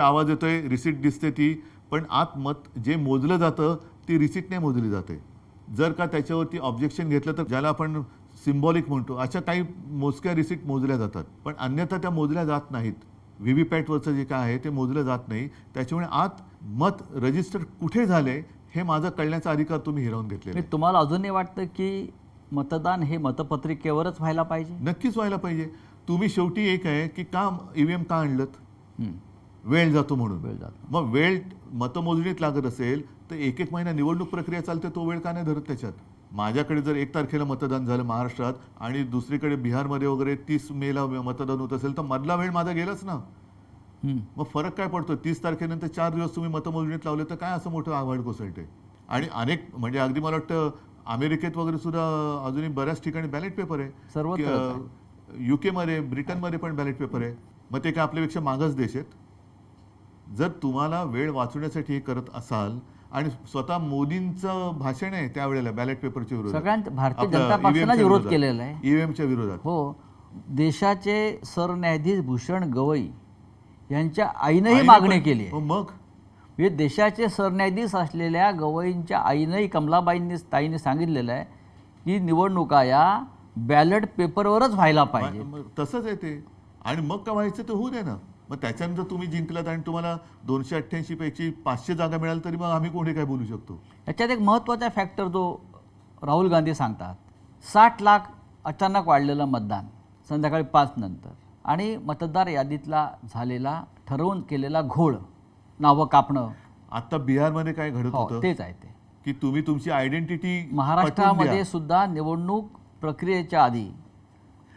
आवाज येतोय, रिसीट दिसते ती, पण आत मत जे मोजलं जातं ती रिसीटने मोजली जाते. जर का त्याच्यावरती ऑब्जेक्शन घेतलं तर ज्याला आपण सिम्बॉलिक म्हणतो, अशा काही मोजक्या रिसीट मोजल्या जातात, पण अन्यथा त्या मोजल्या जात नाहीत. व्हीव्हीपॅटवरचं जे काय आहे ते मोजलं जात नाही. त्याच्यामुळे आत मत रजिस्टर कुठे झाले हे माझा कळण्याचा अधिकार तुम्ही हिरावून घेतलेला आहे. तुम्हाला अजूनही वाटतं की मतदान हे मतपत्रिकेवरच व्हायला पाहिजे? नक्कीच व्हायला पाहिजे. तुम्ही शेवटी एक आहे की का ईव्हीएम का आणलत? वेळ जातो म्हणून. वेळ जातो. मग वेळ मतमोजणीत लागत असेल तर एक एक महिना निवडणूक प्रक्रिया चालते, तो वेळ का नाही धरत त्याच्यात? माझ्याकडे जर 1 तारखेला मतदान झालं महाराष्ट्रात आणि दुसरीकडे बिहारमध्ये वगैरे 30 मेला मतदान होत असेल तर मधला वेळ माझा गेलाच ना. मग फरक काय पडतो? 30 तारखेनंतर 4 दिवस तुम्ही मतमोजणीत लावले तर काय असं मोठं आव्हाड कोसळते? आणि अनेक म्हणजे अगदी मला वाटतं अमेरिकेत वगैरे सुद्धा अजूनही बऱ्याच ठिकाणी बॅलेट पेपर आहे. सर्वत्र युकेमध्ये, ब्रिटनमध्ये पण बॅलेट पेपर आहे. मग ते काय आपल्यापेक्षा मागच देश आहेत? जर तुम्हाला वेळ वाचवण्यासाठी हे करत असाल आणि स्वतः मोदींचं भाषण आहे त्यावेळेला बॅलेट पेपरच्या विरोधात, सगळ्यांत भारतीय जनता पक्षाने विरोध केलेला आहे ईव्हीएमच्या विरोधात. हो, देशाचे सरन्यायाधीश भूषण गवई यांच्या आईनंही मागणी केली आहे. मग म्हणजे देशाचे सरन्यायाधीश असलेल्या गवईंच्या आईनंही, ताईंनी सांगितलेलं आहे की निवडणुका या बॅलेट पेपरवरच व्हायला पाहिजे. तसंच आहे ते. आणि मग का व्हायचं ते होऊ दे ना. मग त्याच्यानंतर तुम्ही जिंकलात आणि तुम्हाला 288 पैकी 500 जागा मिळाल्या तरी मग आम्ही कोणी काय बोलू शकतो? याच्यात एक महत्त्वाचा फॅक्टर जो राहुल गांधी सांगतात, 60 लाख अचानक वाढलेलं मतदान संध्याकाळी 5 नंतर आणि मतदार यादीतला झालेला ठरवून केलेला घोळ, नावं कापणं. आता बिहारमध्ये काय घडत होतं तेच आहे ते की तुम्ही तुमची आयडेंटिटी महाराष्ट्रामध्ये सुद्धा निवडणूक प्रक्रियेच्या आधी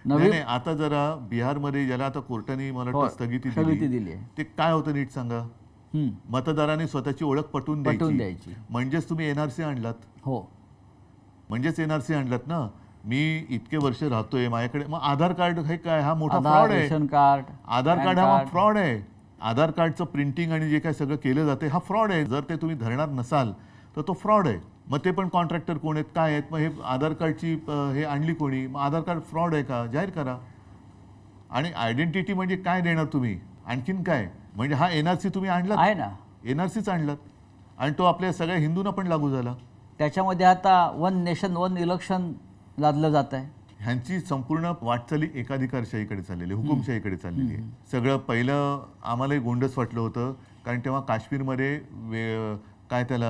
नाही, आता जरा बिहारमध्ये ज्याला आता कोर्टाने मला वाटतं स्थगिती दिली, ते काय होतं नीट सांगा? मतदारांनी स्वतःची ओळख पटवून द्यायची. म्हणजेच तुम्ही एनआरसी आणलात. हो, म्हणजेच एनआरसी आणलात ना. मी इतके वर्ष राहतोय, माझ्याकडे मग आधार कार्ड हे काय? हा मोठा फ्रॉड आहे. रेशन कार्ड, आधार कार्ड हा फ्रॉड आहे. आधार कार्डचं प्रिंटिंग आणि जे काय सगळं केलं जाते हा फ्रॉड आहे. जर ते तुम्ही धरणार नसाल तर तो फ्रॉड आहे. मग ते पण कॉन्ट्रॅक्टर कोण आहेत, काय आहेत? मग हे आधार कार्डची हे आणली कोणी? मग आधार कार्ड फ्रॉड आहे का? जाहीर करा. आणि आयडेंटिटी म्हणजे काय देणार तुम्ही? आणखीन काय? म्हणजे हा एनआरसी तुम्ही आणलात आहे ना, एनआरसीच आणलात आणि तो आपल्या सगळ्या हिंदूंना पण लागू झाला. त्याच्यामध्ये आता 1 नेशन 1 इलेक्शन लादलं जात आहे. ह्यांची संपूर्ण वाटचाली एकाधिकारशाहीकडे चाललेली, हुकुमशाहीकडे चाललेली आहे. सगळं पहिलं आम्हालाही गोंडस वाटलं होतं, कारण तेव्हा काश्मीरमध्ये काय त्याला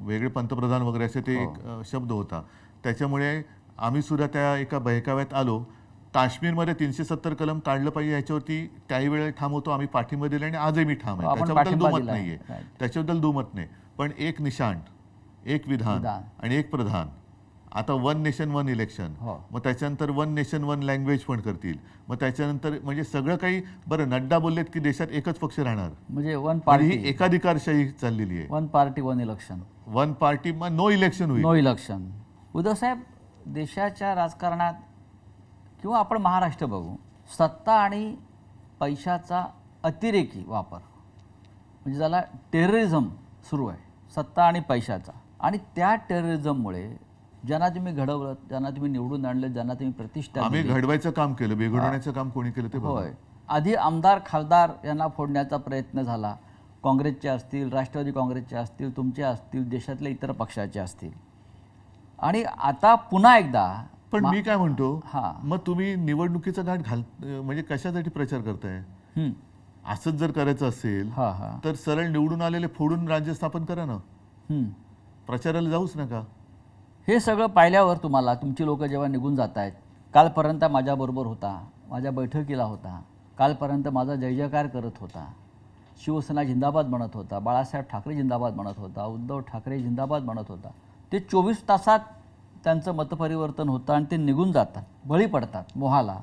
वेगळे पंतप्रधान वगैरे असे ते एक शब्द होता. त्याच्यामुळे आम्ही सुद्धा त्या एका बहकाव्यात आलो. काश्मीरमध्ये 370 कलम काढलं पाहिजे याच्यावरती त्याही वेळेला ठाम होतो, आम्ही पाठिंबा दिला आणि आजही मी ठाम आहे. त्याच्याबद्दल दुमत नाहीये, त्याच्याबद्दल दुमत नाही. पण एक निशाण, एक विधान आणि एक प्रधान. आता 1 नेशन 1 इलेक्शन, मग त्याच्यानंतर 1 नेशन 1 लँग्वेज पण करतील. मग त्याच्यानंतर म्हणजे सगळं काही. बरं, नड्डा बोललेत की देशात एकच पक्ष राहणार, म्हणजे 1 पार्टी, ही एकाधिकारशाही चाललेली आहे. 1 पार्टी 1 इलेक्शन, 1 पार्टी मग नो इलेक्शन होईल. No election. उद्धव साहेब, देशाच्या राजकारणात किंवा आपण महाराष्ट्र बघू, सत्ता आणि पैशाचा अतिरेकी वापर, म्हणजे ज्याला टेररिझम सुरू आहे, सत्ता आणि पैशाचा. आणि त्या टेररिझममुळे ज्यांना तुम्ही घडवलं, ज्यांना तुम्ही निवडून आणलं, ज्यांना तुम्ही प्रतिष्ठा, आम्ही घडवायचं काम केलं, बिघडवण्याचं काम कोणी केलं ते? होय. आधी आमदार खासदार यांना फोडण्याचा प्रयत्न झाला, काँग्रेसचे असतील, राष्ट्रवादी काँग्रेसचे असतील, तुमचे असतील, देशातल्या इतर पक्षाचे असतील. आणि आता पुन्हा एकदा. पण मी काय म्हणतो, मग तुम्ही निवडणुकीचा घाट म्हणजे कशासाठी प्रचार करताय? असंच जर करायचं असेल तर सरळ निवडून आलेले फोडून राज्य स्थापन करा ना. प्रचाराला जाऊच नका. हे सगळं पाहिल्यावर तुम्हाला, तुमची लोक जेव्हा निघून जात आहेत, कालपर्यंत माझ्याबरोबर होता, माझ्या बैठकीला होता, कालपर्यंत माझा जय जयकार करत होता, शिवसेना जिंदाबाद म्हणत होता, बाळासाहेब ठाकरे जिंदाबाद म्हणत होता, उद्धव ठाकरे जिंदाबाद म्हणत होता, ते 24 तासात त्यांचं मतपरिवर्तन होतं आणि ते निघून जातात, बळी पडतात मोहाला.